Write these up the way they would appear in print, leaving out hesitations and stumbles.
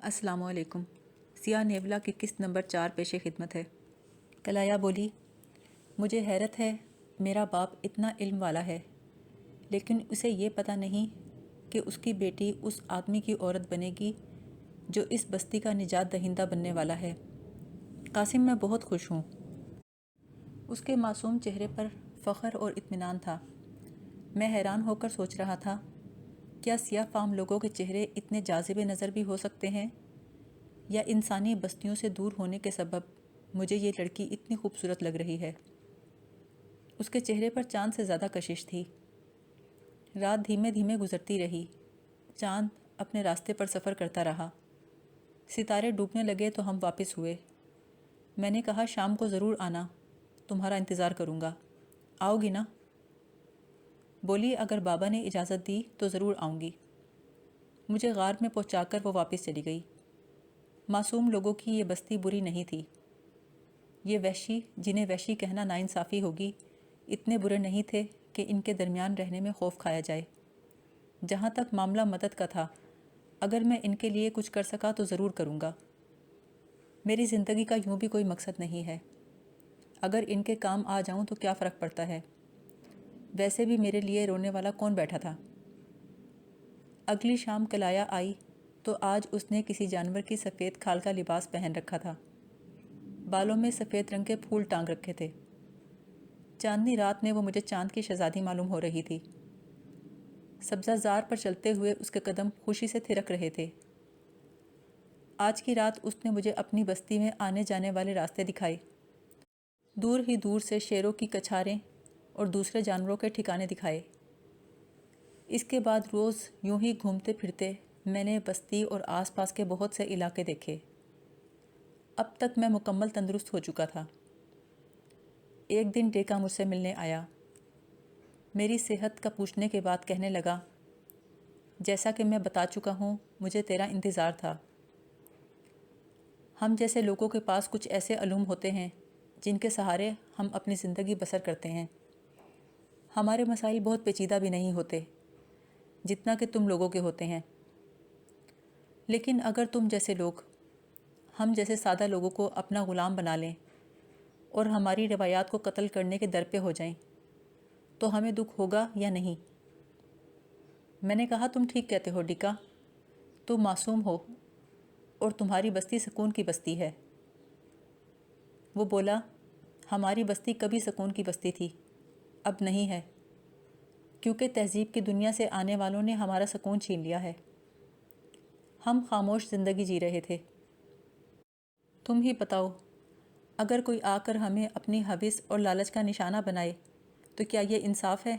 السلام علیکم۔ سیاہ نیولا کی قسط نمبر 4 پیش خدمت ہے۔ کلایا بولی، مجھے حیرت ہے، میرا باپ اتنا علم والا ہے، لیکن اسے یہ پتہ نہیں کہ اس کی بیٹی اس آدمی کی عورت بنے گی جو اس بستی کا نجات دہندہ بننے والا ہے۔ قاسم، میں بہت خوش ہوں۔ اس کے معصوم چہرے پر فخر اور اطمینان تھا۔ میں حیران ہو کر سوچ رہا تھا، کیا سیاہ فام لوگوں کے چہرے اتنے جاذب نظر بھی ہو سکتے ہیں، یا انسانی بستیوں سے دور ہونے کے سبب مجھے یہ لڑکی اتنی خوبصورت لگ رہی ہے۔ اس کے چہرے پر چاند سے زیادہ کشش تھی۔ رات دھیمے دھیمے گزرتی رہی، چاند اپنے راستے پر سفر کرتا رہا۔ ستارے ڈوبنے لگے تو ہم واپس ہوئے۔ میں نے کہا، شام کو ضرور آنا، تمہارا انتظار کروں گا، آؤ گی نا؟ بولی، اگر بابا نے اجازت دی تو ضرور آؤں گی۔ مجھے غار میں پہنچا کر وہ واپس چلی گئی۔ معصوم لوگوں کی یہ بستی بری نہیں تھی۔ یہ وحشی، جنہیں وحشی کہنا ناانصافی ہوگی، اتنے برے نہیں تھے کہ ان کے درمیان رہنے میں خوف کھایا جائے۔ جہاں تک معاملہ مدد کا تھا، اگر میں ان کے لیے کچھ کر سکا تو ضرور کروں گا۔ میری زندگی کا یوں بھی کوئی مقصد نہیں ہے۔ اگر ان کے کام آ جاؤں تو کیا فرق پڑتا ہے؟ ویسے بھی میرے لیے رونے والا کون بیٹھا تھا؟ اگلی شام کلایا آئی تو آج اس نے کسی جانور کی سفید کھال کا لباس پہن رکھا تھا۔ بالوں میں سفید رنگ کے پھول ٹانگ رکھے تھے۔ چاندنی رات میں وہ مجھے چاند کی شہزادی معلوم ہو رہی تھی۔ سبزہ زار پر چلتے ہوئے اس کے قدم خوشی سے تھرک رہے تھے۔ آج کی رات اس نے مجھے اپنی بستی میں آنے جانے والے راستے دکھائے۔ دور ہی دور سے شیروں کی کچھاریں اور دوسرے جانوروں کے ٹھکانے دکھائے۔ اس کے بعد روز یوں ہی گھومتے پھرتے میں نے بستی اور آس پاس کے بہت سے علاقے دیکھے۔ اب تک میں مکمل تندرست ہو چکا تھا۔ ایک دن ڈیکا مجھ سے ملنے آیا۔ میری صحت کا پوچھنے کے بعد کہنے لگا، جیسا کہ میں بتا چکا ہوں، مجھے تیرا انتظار تھا۔ ہم جیسے لوگوں کے پاس کچھ ایسے علوم ہوتے ہیں جن کے سہارے ہم اپنی زندگی بسر کرتے ہیں۔ ہمارے مسائل بہت پیچیدہ بھی نہیں ہوتے جتنا کہ تم لوگوں کے ہوتے ہیں، لیکن اگر تم جیسے لوگ ہم جیسے سادہ لوگوں کو اپنا غلام بنا لیں اور ہماری روایات کو قتل کرنے کے در پہ ہو جائیں تو ہمیں دکھ ہوگا یا نہیں؟ میں نے کہا، تم ٹھیک کہتے ہو ڈیکا، تم معصوم ہو اور تمہاری بستی سکون کی بستی ہے۔ وہ بولا، ہماری بستی کبھی سکون کی بستی تھی، اب نہیں ہے، کیونکہ تہذیب کی دنیا سے آنے والوں نے ہمارا سکون چھین لیا ہے۔ ہم خاموش زندگی جی رہے تھے۔ تم ہی بتاؤ، اگر کوئی آ کر ہمیں اپنی ہوس اور لالچ کا نشانہ بنائے تو کیا یہ انصاف ہے؟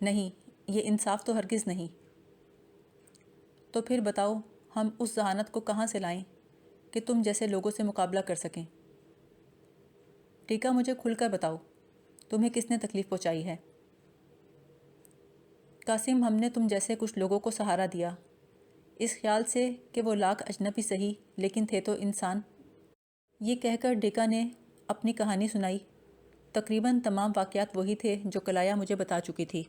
نہیں، یہ انصاف تو ہرگز نہیں۔ تو پھر بتاؤ، ہم اس ذہانت کو کہاں سے لائیں کہ تم جیسے لوگوں سے مقابلہ کر سکیں؟ ٹھیکا، مجھے کھل کر بتاؤ، تمہیں کس نے تکلیف پہنچائی ہے؟ قاسم، ہم نے تم جیسے کچھ لوگوں کو سہارا دیا، اس خیال سے کہ وہ لاکھ اجنبی سہی لیکن تھے تو انسان۔ یہ کہہ کر ڈیکا نے اپنی کہانی سنائی۔ تقریباً تمام واقعات وہی تھے جو کلایا مجھے بتا چکی تھی۔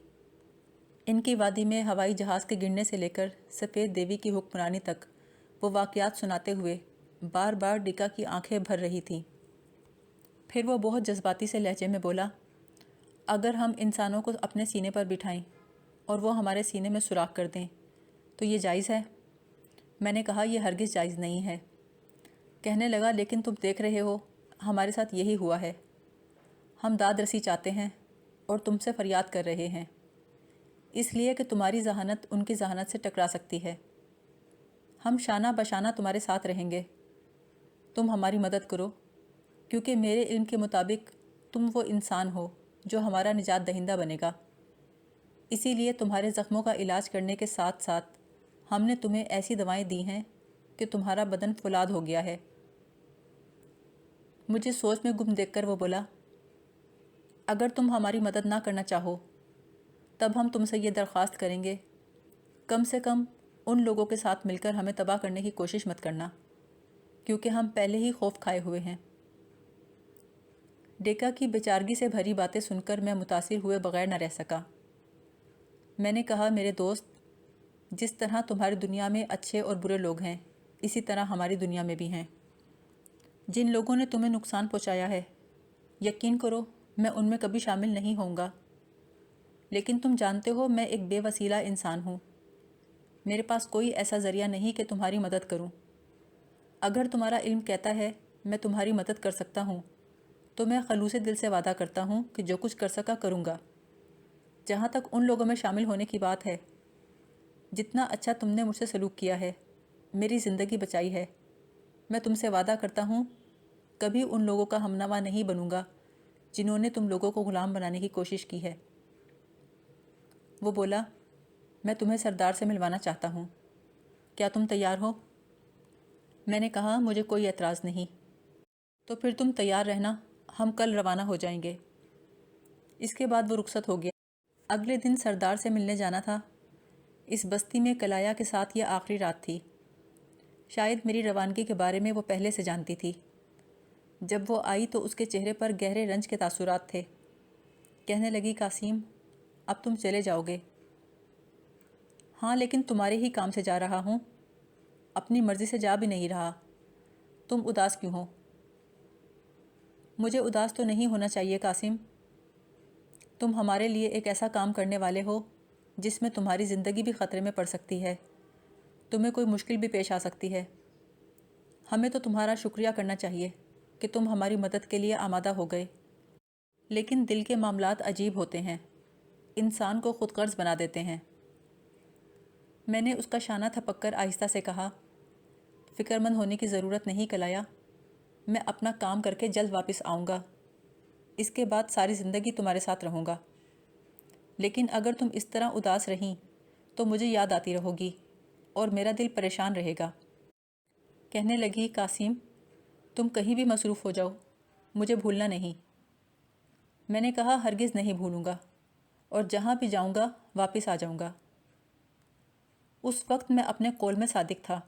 ان کی وادی میں ہوائی جہاز کے گرنے سے لے کر سفید دیوی کی حکمرانی تک وہ واقعات سناتے ہوئے بار بار ڈیکا کی آنکھیں بھر رہی تھیں۔ پھر وہ بہت جذباتی سے لہجے میں بولا، اگر ہم انسانوں کو اپنے سینے پر بٹھائیں اور وہ ہمارے سینے میں سوراخ کر دیں تو یہ جائز ہے؟ میں نے کہا، یہ ہرگز جائز نہیں ہے۔ کہنے لگا، لیکن تم دیکھ رہے ہو، ہمارے ساتھ یہی ہوا ہے۔ ہم داد رسی چاہتے ہیں اور تم سے فریاد کر رہے ہیں، اس لیے کہ تمہاری ذہانت ان کی ذہانت سے ٹکرا سکتی ہے۔ ہم شانہ بشانہ تمہارے ساتھ رہیں گے، تم ہماری مدد کرو، کیونکہ میرے علم کے مطابق تم وہ انسان ہو جو ہمارا نجات دہندہ بنے گا۔ اسی لیے تمہارے زخموں کا علاج کرنے کے ساتھ ساتھ ہم نے تمہیں ایسی دوائیں دی ہیں کہ تمہارا بدن فولاد ہو گیا ہے۔ مجھے سوچ میں گم دیکھ کر وہ بولا، اگر تم ہماری مدد نہ کرنا چاہو تب ہم تم سے یہ درخواست کریں گے، کم سے کم ان لوگوں کے ساتھ مل کر ہمیں تباہ کرنے کی کوشش مت کرنا، کیونکہ ہم پہلے ہی خوف کھائے ہوئے ہیں۔ ڈیکا کی بیچارگی سے بھری باتیں سن کر میں متاثر ہوئے بغیر نہ رہ سکا۔ میں نے کہا، میرے دوست، جس طرح تمہاری دنیا میں اچھے اور برے لوگ ہیں، اسی طرح ہماری دنیا میں بھی ہیں۔ جن لوگوں نے تمہیں نقصان پہنچایا ہے، یقین کرو میں ان میں کبھی شامل نہیں ہوں گا، لیکن تم جانتے ہو میں ایک بے وسیلہ انسان ہوں۔ میرے پاس کوئی ایسا ذریعہ نہیں کہ تمہاری مدد کروں۔ اگر تمہارا علم کہتا ہے میں تمہاری مدد کر سکتا ہوں تو میں خلوص دل سے وعدہ کرتا ہوں کہ جو کچھ کر سکا کروں گا۔ جہاں تک ان لوگوں میں شامل ہونے کی بات ہے، جتنا اچھا تم نے مجھ سے سلوک کیا ہے، میری زندگی بچائی ہے، میں تم سے وعدہ کرتا ہوں کبھی ان لوگوں کا ہمنوا نہیں بنوں گا جنہوں نے تم لوگوں کو غلام بنانے کی کوشش کی ہے۔ وہ بولا، میں تمہیں سردار سے ملوانا چاہتا ہوں، کیا تم تیار ہو؟ میں نے کہا مجھے کوئی اعتراض نہیں۔ تو پھر تم تیار رہنا، ہم کل روانہ ہو جائیں گے۔ اس کے بعد وہ رخصت ہو گیا۔ اگلے دن سردار سے ملنے جانا تھا۔ اس بستی میں کلایا کے ساتھ یہ آخری رات تھی۔ شاید میری روانگی کے بارے میں وہ پہلے سے جانتی تھی۔ جب وہ آئی تو اس کے چہرے پر گہرے رنج کے تاثرات تھے۔ کہنے لگی، قاسم اب تم چلے جاؤ گے؟ ہاں، لیکن تمہارے ہی کام سے جا رہا ہوں، اپنی مرضی سے جا بھی نہیں رہا۔ تم اداس کیوں ہو؟ مجھے اداس تو نہیں ہونا چاہیے قاسم۔ تم ہمارے لیے ایک ایسا کام کرنے والے ہو جس میں تمہاری زندگی بھی خطرے میں پڑ سکتی ہے، تمہیں کوئی مشکل بھی پیش آ سکتی ہے۔ ہمیں تو تمہارا شکریہ کرنا چاہیے کہ تم ہماری مدد کے لیے آمادہ ہو گئے، لیکن دل کے معاملات عجیب ہوتے ہیں، انسان کو خود غرض بنا دیتے ہیں۔ میں نے اس کا شانہ تھپک کر آہستہ سے کہا، فکر مند ہونے کی ضرورت نہیں کلایا، میں اپنا کام کر کے جلد واپس آؤں گا، اس کے بعد ساری زندگی تمہارے ساتھ رہوں گا۔ لیکن اگر تم اس طرح اداس رہیں تو مجھے یاد آتی رہو گی اور میرا دل پریشان رہے گا۔ کہنے لگی، قاسم تم کہیں بھی مصروف ہو جاؤ، مجھے بھولنا نہیں۔ میں نے کہا، ہرگز نہیں بھولوں گا، اور جہاں بھی جاؤں گا واپس آ جاؤں گا۔ اس وقت میں اپنے قول میں صادق تھا،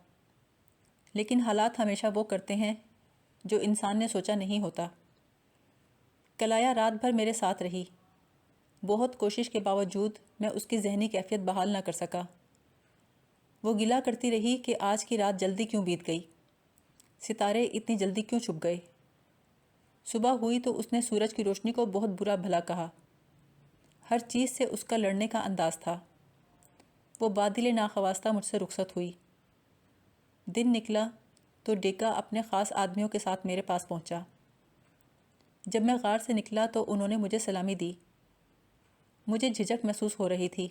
لیکن حالات ہمیشہ وہ کرتے ہیں جو انسان نے سوچا نہیں ہوتا۔ کلایا رات بھر میرے ساتھ رہی۔ بہت کوشش کے باوجود میں اس کی ذہنی کیفیت بحال نہ کر سکا۔ وہ گلہ کرتی رہی کہ آج کی رات جلدی کیوں بیت گئی، ستارے اتنی جلدی کیوں چھپ گئے۔ صبح ہوئی تو اس نے سورج کی روشنی کو بہت برا بھلا کہا۔ ہر چیز سے اس کا لڑنے کا انداز تھا۔ وہ بادل ناخواستہ مجھ سے رخصت ہوئی۔ دن نکلا تو ڈیکا اپنے خاص آدمیوں کے ساتھ میرے پاس پہنچا۔ جب میں غار سے نکلا تو انہوں نے مجھے سلامی دی۔ مجھے جھجک محسوس ہو رہی تھی۔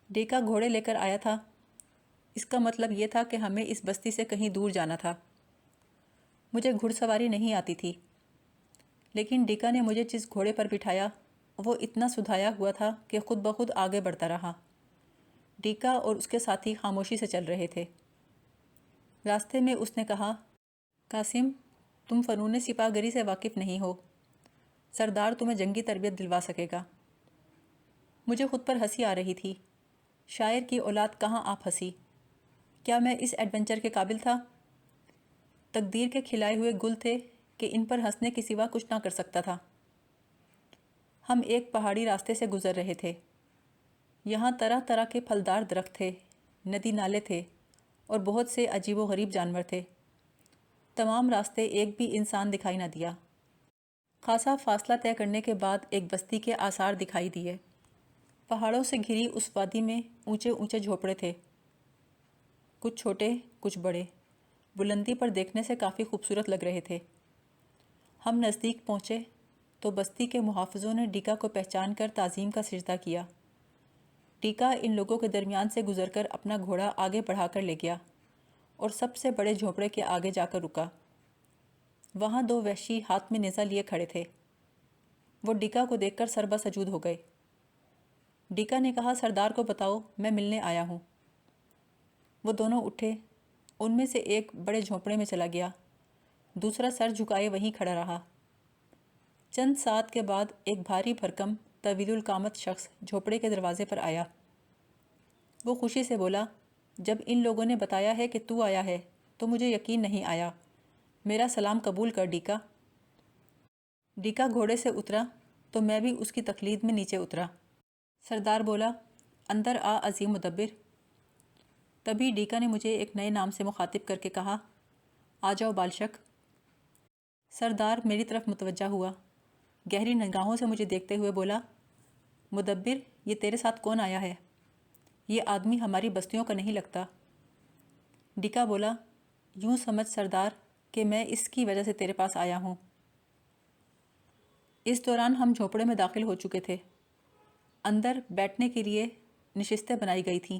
ڈیکا گھوڑے لے کر آیا تھا، اس کا مطلب یہ تھا کہ ہمیں اس بستی سے کہیں دور جانا تھا۔ مجھے گھڑ سواری نہیں آتی تھی، لیکن ڈیکا نے مجھے جس گھوڑے پر بٹھایا وہ اتنا سدھایا ہوا تھا کہ خود بخود آگے بڑھتا رہا۔ ڈیکا اور اس کے ساتھی خاموشی سے چل رہے تھے۔ راستے میں اس نے کہا، قاسم تم فنون سپاہ گری سے واقف نہیں ہو، سردار تمہیں جنگی تربیت دلوا سکے گا۔ مجھے خود پر ہنسی آ رہی تھی۔ شاعر کی اولاد کہاں آپ ہنسی؟ کیا میں اس ایڈونچر کے قابل تھا؟ تقدیر کے کھلائے ہوئے گل تھے کہ ان پر ہنسنے کے سوا کچھ نہ کر سکتا تھا۔ ہم ایک پہاڑی راستے سے گزر رہے تھے۔ یہاں طرح طرح کے پھلدار درخت تھے، ندی نالے تھے اور بہت سے عجیب و غریب جانور تھے۔ تمام راستے ایک بھی انسان دکھائی نہ دیا۔ خاصا فاصلہ طے کرنے کے بعد ایک بستی کے آثار دکھائی دیے۔ پہاڑوں سے گھری اس وادی میں اونچے اونچے جھوپڑے تھے، کچھ چھوٹے کچھ بڑے، بلندی پر دیکھنے سے کافی خوبصورت لگ رہے تھے۔ ہم نزدیک پہنچے تو بستی کے محافظوں نے ڈیکا کو پہچان کر تعظیم کا سجدہ کیا۔ ڈیکا ان لوگوں کے درمیان سے گزر کر اپنا گھوڑا آگے بڑھا کر لے گیا اور سب سے بڑے جھوپڑے کے آگے جا کر رکا۔ وہاں دو وحشی ہاتھ میں نیزہ لیے کھڑے تھے۔ وہ ڈیکا کو دیکھ کر سربا سجود ہو گئے۔ ڈیکا نے کہا، سردار کو بتاؤ میں ملنے آیا ہوں۔ وہ دونوں اٹھے، ان میں سے ایک بڑے جھونپڑے میں چلا گیا، دوسرا سر جھکائے وہیں کھڑا رہا۔ چند ساتھ کے بعد ایک بھاری بھرکم طویل القامت شخص جھوپڑے کے دروازے پر آیا۔ وہ خوشی سے بولا، جب ان لوگوں نے بتایا ہے کہ تو آیا ہے تو مجھے یقین نہیں آیا، میرا سلام قبول کر ڈیکا۔ ڈیکا گھوڑے سے اترا تو میں بھی اس کی تقلید میں نیچے اترا۔ سردار بولا، اندر آ عظیم مدبر، تبھی ڈیکا نے مجھے ایک نئے نام سے مخاطب کر کے کہا، آ جاؤ بالشک۔ سردار میری طرف متوجہ ہوا، گہری نگاہوں سے مجھے دیکھتے ہوئے بولا، مدبر، یہ تیرے ساتھ کون آیا ہے؟ یہ آدمی ہماری بستیوں کا نہیں لگتا۔ ڈیکا بولا، یوں سمجھ سردار کہ میں اس کی وجہ سے تیرے پاس آیا ہوں۔ اس دوران ہم جھونپڑے میں داخل ہو چکے تھے۔ اندر بیٹھنے کے لیے نشستیں بنائی گئی تھیں۔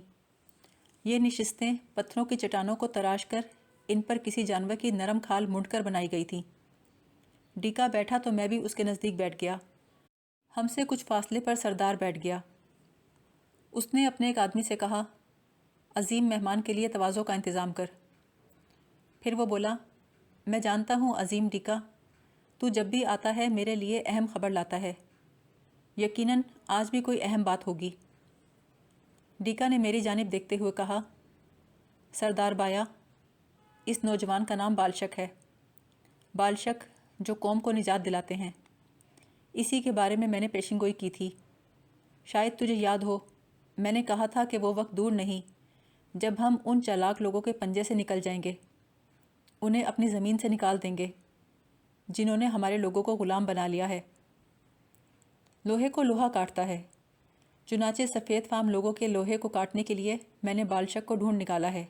یہ نشستیں پتھروں کی چٹانوں کو تراش کر ان پر کسی جانور کی نرم کھال مونڈ کر بنائی گئی تھیں۔ ڈیکا بیٹھا تو میں بھی اس کے نزدیک بیٹھ گیا۔ ہم سے کچھ فاصلے پر سردار بیٹھ گیا۔ اس نے اپنے ایک آدمی سے کہا، عظیم مہمان کے لیے تواضع کا انتظام کر۔ پھر وہ بولا، میں جانتا ہوں عظیم ڈیکا، تو جب بھی آتا ہے میرے لیے اہم خبر لاتا ہے۔ یقیناً آج بھی کوئی اہم بات ہوگی۔ ڈیکا نے میری جانب دیکھتے ہوئے کہا، سردار بایا، اس نوجوان کا نام بالشک ہے۔ بالشک جو قوم کو نجات دلاتے ہیں۔ اسی کے بارے میں نے پیشن گوئی کی تھی۔ شاید تجھے یاد ہو، میں نے کہا تھا کہ وہ وقت دور نہیں جب ہم ان چالاک لوگوں کے پنجے سے نکل جائیں گے، انہیں اپنی زمین سے نکال دیں گے جنہوں نے ہمارے لوگوں کو غلام بنا لیا ہے۔ لوہے کو لوہا کاٹتا ہے، چنانچہ سفید فام لوگوں کے لوہے کو کاٹنے کے لیے میں نے بالشک کو ڈھونڈ نکالا ہے،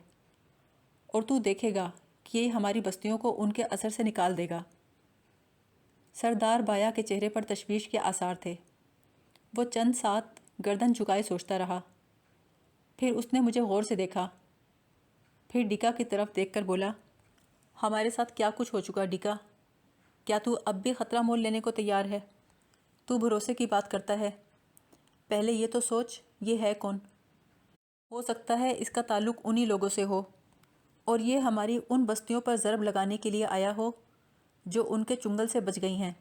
اور تو دیکھے گا کہ یہ ہماری بستیوں کو ان کے اثر سے نکال دے گا۔ سردار بایا کے چہرے پر تشویش کے آثار تھے۔ وہ چند ساتھ گردن جھکائے سوچتا رہا، پھر اس نے مجھے غور سے دیکھا، پھر ڈیکا کی طرف دیکھ کر بولا، ہمارے ساتھ کیا کچھ ہو چکا ڈیکا؟ کیا تو اب بھی خطرہ مول لینے کو تیار ہے؟ تو بھروسے کی بات کرتا ہے، پہلے یہ تو سوچ یہ ہے کون؟ ہو سکتا ہے اس کا تعلق انہی لوگوں سے ہو، اور یہ ہماری ان بستیوں پر ضرب لگانے کے لیے آیا ہو جو ان کے چنگل سے بچ گئی ہیں۔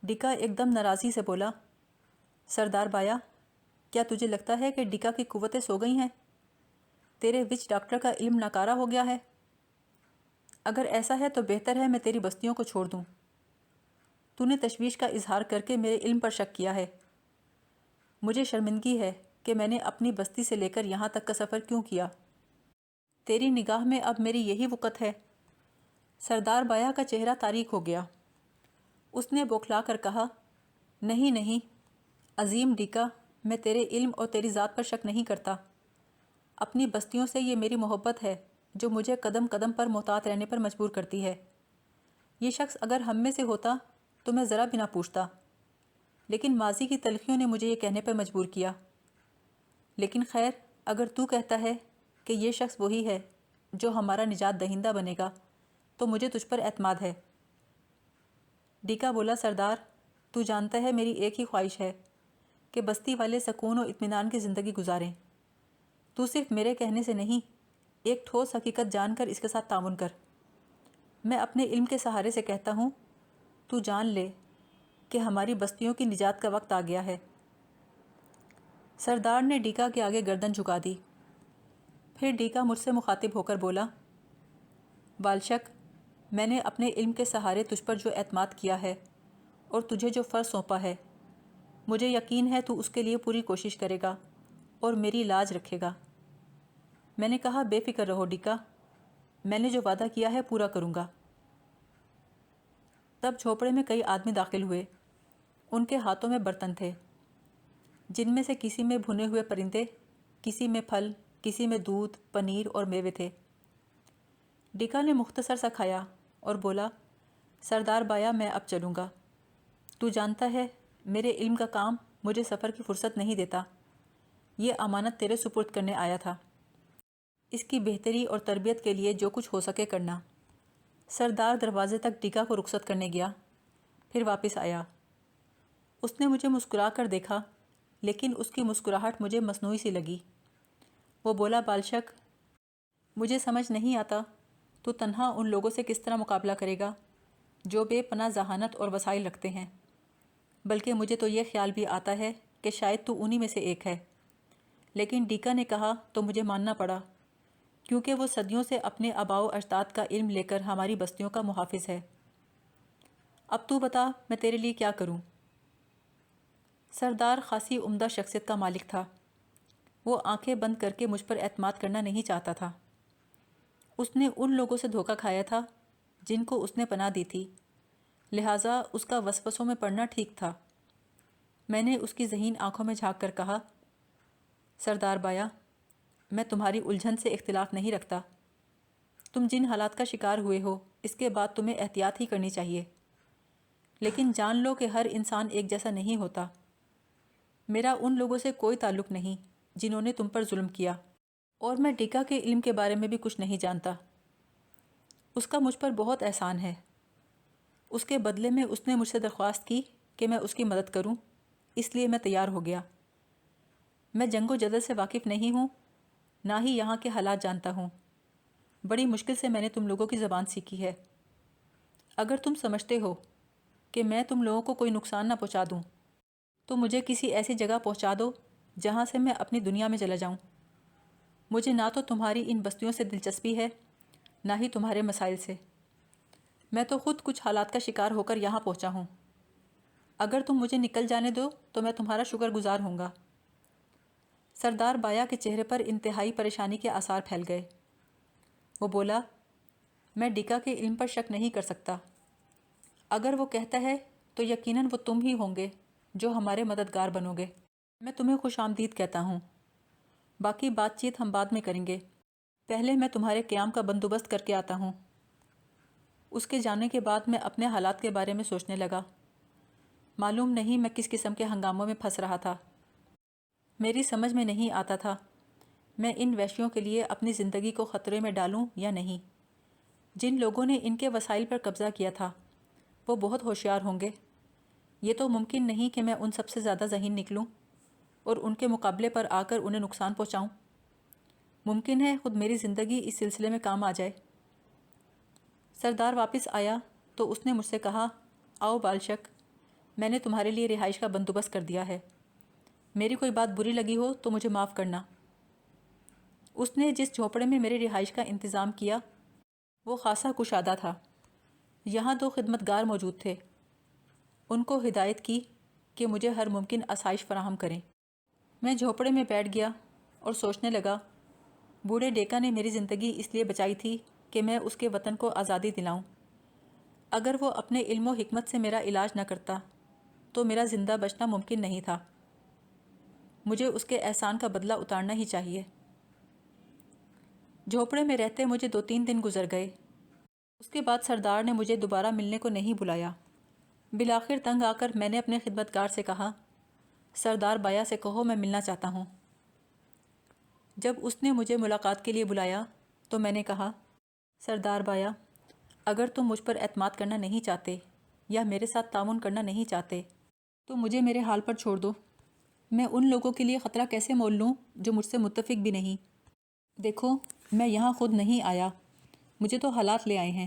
ڈیکا ایک دم ناراضی سے بولا، سردار بایا، کیا تجھے لگتا ہے کہ ڈیکا کی قوتیں سو گئی ہیں؟ تیرے وچ ڈاکٹر کا علم ناکارہ ہو گیا ہے؟ اگر ایسا ہے تو بہتر ہے میں تیری بستیوں کو چھوڑ دوں۔ تو نے تشویش کا اظہار کر کے میرے علم پر شک کیا ہے۔ مجھے شرمندگی ہے کہ میں نے اپنی بستی سے لے کر یہاں تک کا سفر کیوں کیا۔ تیری نگاہ میں اب میری یہی وقت ہے؟ سردار بایا کا چہرہ تاریک ہو گیا۔ اس نے بوکھلا کر کہا، نہیں نہیں عظیم ڈیکا، میں تیرے علم اور تیری ذات پر شک نہیں کرتا۔ اپنی بستیوں سے یہ میری محبت ہے جو مجھے قدم قدم پر محتاط رہنے پر مجبور کرتی ہے۔ یہ شخص اگر ہم میں سے ہوتا تو میں ذرا بھی نہ پوچھتا، لیکن ماضی کی تلخیوں نے مجھے یہ کہنے پر مجبور کیا۔ لیکن خیر، اگر تو کہتا ہے کہ یہ شخص وہی ہے جو ہمارا نجات دہندہ بنے گا تو مجھے تجھ پر اعتماد ہے۔ ڈیکا بولا، سردار، تو جانتا ہے میری ایک ہی خواہش ہے کہ بستی والے سکون و اطمینان کی زندگی گزاریں۔ تو صرف میرے کہنے سے نہیں، ایک ٹھوس حقیقت جان کر اس کے ساتھ تعاون کر۔ میں اپنے علم کے سہارے سے کہتا ہوں، تو جان لے کہ ہماری بستیوں کی نجات کا وقت آ گیا ہے۔ سردار نے ڈیکا کے آگے گردن جھکا دی۔ پھر ڈیکا مجھ سے مخاطب ہو کر بولا، بالشک، میں نے اپنے علم کے سہارے تجھ پر جو اعتماد کیا ہے اور تجھے جو فرض سونپا ہے، مجھے یقین ہے تو اس کے لیے پوری کوشش کرے گا اور میری لاج رکھے گا۔ میں نے کہا، بے فکر رہو ڈیکا، میں نے جو وعدہ کیا ہے پورا کروں گا۔ تب جھوپڑے میں کئی آدمی داخل ہوئے۔ ان کے ہاتھوں میں برتن تھے، جن میں سے کسی میں بھنے ہوئے پرندے، کسی میں پھل، کسی میں دودھ، پنیر اور میوے تھے۔ ڈیکا نے مختصر سا کھایا اور بولا، سردار بایا، میں اب چلوں گا۔ تو جانتا ہے میرے علم کا کام مجھے سفر کی فرصت نہیں دیتا۔ یہ امانت تیرے سپرد کرنے آیا تھا، اس کی بہتری اور تربیت کے لیے جو کچھ ہو سکے کرنا۔ سردار دروازے تک ڈیکا کو رخصت کرنے گیا، پھر واپس آیا۔ اس نے مجھے مسکرا کر دیکھا، لیکن اس کی مسکراہٹ مجھے مصنوعی سی لگی۔ وہ بولا، بالشک، مجھے سمجھ نہیں آتا تو تنہا ان لوگوں سے کس طرح مقابلہ کرے گا جو بے پناہ ذہانت اور وسائل رکھتے ہیں، بلکہ مجھے تو یہ خیال بھی آتا ہے کہ شاید تو انہی میں سے ایک ہے۔ لیکن ڈیکا نے کہا تو مجھے ماننا پڑا، کیونکہ وہ صدیوں سے اپنے آباء و اجداد کا علم لے کر ہماری بستیوں کا محافظ ہے۔ اب تو بتا میں تیرے لیے کیا کروں؟ سردار خاصی عمدہ شخصیت کا مالک تھا۔ وہ آنکھیں بند کر کے مجھ پر اعتماد کرنا نہیں چاہتا تھا۔ اس نے ان لوگوں سے دھوکہ کھایا تھا جن کو اس نے پناہ دی تھی، لہٰذا اس کا وسوسوں میں پڑنا ٹھیک تھا۔ میں نے اس کی ذہین آنکھوں میں جھانک کر کہا، سردار بایا، میں تمہاری الجھن سے اختلاف نہیں رکھتا۔ تم جن حالات کا شکار ہوئے ہو اس کے بعد تمہیں احتیاط ہی کرنی چاہیے، لیکن جان لو کہ ہر انسان ایک جیسا نہیں ہوتا۔ میرا ان لوگوں سے کوئی تعلق نہیں جنہوں نے تم پر ظلم کیا، اور میں ڈیکا کے علم کے بارے میں بھی کچھ نہیں جانتا۔ اس کا مجھ پر بہت احسان ہے۔ اس کے بدلے میں اس نے مجھ سے درخواست کی کہ میں اس کی مدد کروں، اس لیے میں تیار ہو گیا۔ میں جنگ و جدل سے واقف نہیں ہوں، نہ ہی یہاں کے حالات جانتا ہوں۔ بڑی مشکل سے میں نے تم لوگوں کی زبان سیکھی ہے۔ اگر تم سمجھتے ہو کہ میں تم لوگوں کو کوئی نقصان نہ پہنچا دوں تو مجھے کسی ایسی جگہ پہنچا دو جہاں سے میں اپنی دنیا میں چلا جاؤں۔ مجھے نہ تو تمہاری ان بستیوں سے دلچسپی ہے، نہ ہی تمہارے مسائل سے۔ میں تو خود کچھ حالات کا شکار ہو کر یہاں پہنچا ہوں۔ اگر تم مجھے نکل جانے دو تو میں تمہارا شکر گزار ہوں گا۔ سردار بایا کے چہرے پر انتہائی پریشانی کے آثار پھیل گئے۔ وہ بولا، میں ڈیکا کے علم پر شک نہیں کر سکتا۔ اگر وہ کہتا ہے تو یقیناً وہ تم ہی ہوں گے جو ہمارے مددگار بنو گے۔ میں تمہیں خوش آمدید کہتا ہوں۔ باقی بات چیت ہم بعد میں کریں گے، پہلے میں تمہارے قیام کا بندوبست کر کے آتا ہوں۔ اس کے جانے کے بعد میں اپنے حالات کے بارے میں سوچنے لگا۔ معلوم نہیں میں کس قسم کے ہنگاموں میں پھنس رہا تھا۔ میری سمجھ میں نہیں آتا تھا میں ان وحشیوں کے لیے اپنی زندگی کو خطرے میں ڈالوں یا نہیں۔ جن لوگوں نے ان کے وسائل پر قبضہ کیا تھا وہ بہت ہوشیار ہوں گے۔ یہ تو ممکن نہیں کہ میں ان سب سے زیادہ ذہین نکلوں اور ان کے مقابلے پر آ کر انہیں نقصان پہنچاؤں۔ ممکن ہے خود میری زندگی اس سلسلے میں کام آ جائے۔ سردار واپس آیا تو اس نے مجھ سے کہا، آؤ بالشک، میں نے تمہارے لیے رہائش کا بندوبست کر دیا ہے۔ میری کوئی بات بری لگی ہو تو مجھے معاف کرنا۔ اس نے جس جھونپڑے میں میری رہائش کا انتظام کیا وہ خاصا کشادہ تھا۔ یہاں 2 خدمتگار موجود تھے۔ ان کو ہدایت کی کہ مجھے ہر ممکن آسائش فراہم کریں۔ میں جھونپڑے میں بیٹھ گیا اور سوچنے لگا، بوڑھے ڈیکا نے میری زندگی اس لیے بچائی تھی کہ میں اس کے وطن کو آزادی دلاؤں۔ اگر وہ اپنے علم و حکمت سے میرا علاج نہ کرتا تو میرا زندہ بچنا ممکن نہیں تھا۔ مجھے اس کے احسان کا بدلہ اتارنا ہی چاہیے۔ جھونپڑے میں رہتے مجھے 2-3 دن گزر گئے۔ اس کے بعد سردار نے مجھے دوبارہ ملنے کو نہیں بلایا۔ بالآخر تنگ آ کر میں نے اپنے خدمتگار سے کہا، سردار بایا سے کہو میں ملنا چاہتا ہوں۔ جب اس نے مجھے ملاقات کے لیے بلایا تو میں نے کہا، سردار بایا، اگر تم مجھ پر اعتماد کرنا نہیں چاہتے یا میرے ساتھ تعاون کرنا نہیں چاہتے تو مجھے میرے حال پر چھوڑ دو۔ میں ان لوگوں کے لیے خطرہ کیسے مول لوں جو مجھ سے متفق بھی نہیں؟ دیکھو، میں یہاں خود نہیں آیا، مجھے تو حالات لے آئے ہیں۔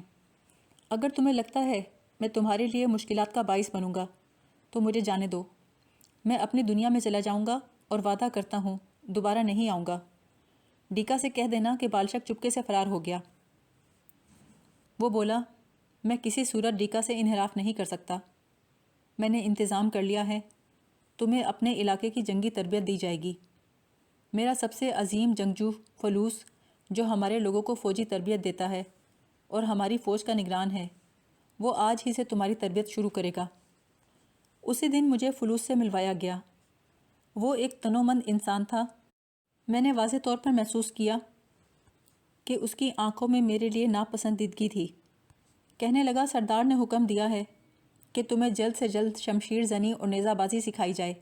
اگر تمہیں لگتا ہے میں تمہارے لیے مشکلات کا باعث بنوں گا تو مجھے جانے دو۔ میں اپنی دنیا میں چلا جاؤں گا اور وعدہ کرتا ہوں دوبارہ نہیں آؤں گا۔ ڈیکا سے کہہ دینا کہ بالشک چپکے سے فرار ہو گیا۔ وہ بولا، میں کسی صورت ڈیکا سے انحراف نہیں کر سکتا۔ میں نے انتظام کر لیا ہے، تمہیں اپنے علاقے کی جنگی تربیت دی جائے گی۔ میرا سب سے عظیم جنگجو فلوس، جو ہمارے لوگوں کو فوجی تربیت دیتا ہے اور ہماری فوج کا نگران ہے، وہ آج ہی سے تمہاری تربیت شروع کرے گا۔ اسی دن مجھے فلوس سے ملوایا گیا۔ وہ ایک تنومند انسان تھا۔ میں نے واضح طور پر محسوس کیا کہ اس کی آنکھوں میں میرے لیے ناپسندیدگی تھی۔ کہنے لگا، سردار نے حکم دیا ہے کہ تمہیں جلد سے جلد شمشیر زنی اور نیزہ بازی سکھائی جائے۔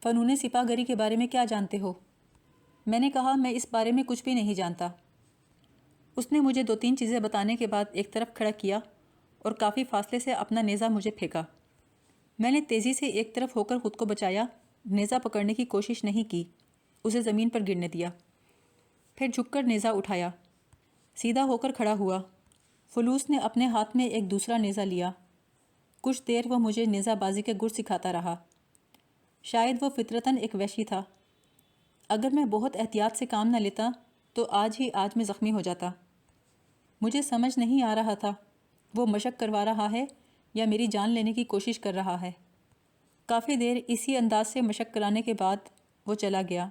فنون سپاہ گری کے بارے میں کیا جانتے ہو؟ میں نے کہا، میں اس بارے میں کچھ بھی نہیں جانتا۔ اس نے مجھے 2-3 چیزیں بتانے کے بعد ایک طرف کھڑا کیا اور کافی فاصلے سے اپنا نیزہ مجھے پھینکا۔ میں نے تیزی سے ایک طرف ہو کر خود کو بچایا، نیزہ پکڑنے کی کوشش نہیں کی، اسے زمین پر گرنے دیا۔ پھر جھک کر نیزہ اٹھایا، سیدھا ہو کر کھڑا ہوا۔ فلوس نے اپنے ہاتھ میں ایک دوسرا نیزہ لیا۔ کچھ دیر وہ مجھے نیزہ بازی کے گر سکھاتا رہا۔ شاید وہ فطرتاً ایک وحشی تھا۔ اگر میں بہت احتیاط سے کام نہ لیتا تو آج میں زخمی ہو جاتا۔ مجھے سمجھ نہیں آ رہا تھا وہ مشق کروا رہا ہے یا میری جان لینے کی کوشش کر رہا ہے۔ کافی دیر اسی انداز سے مشق کرانے کے بعد وہ چلا گیا۔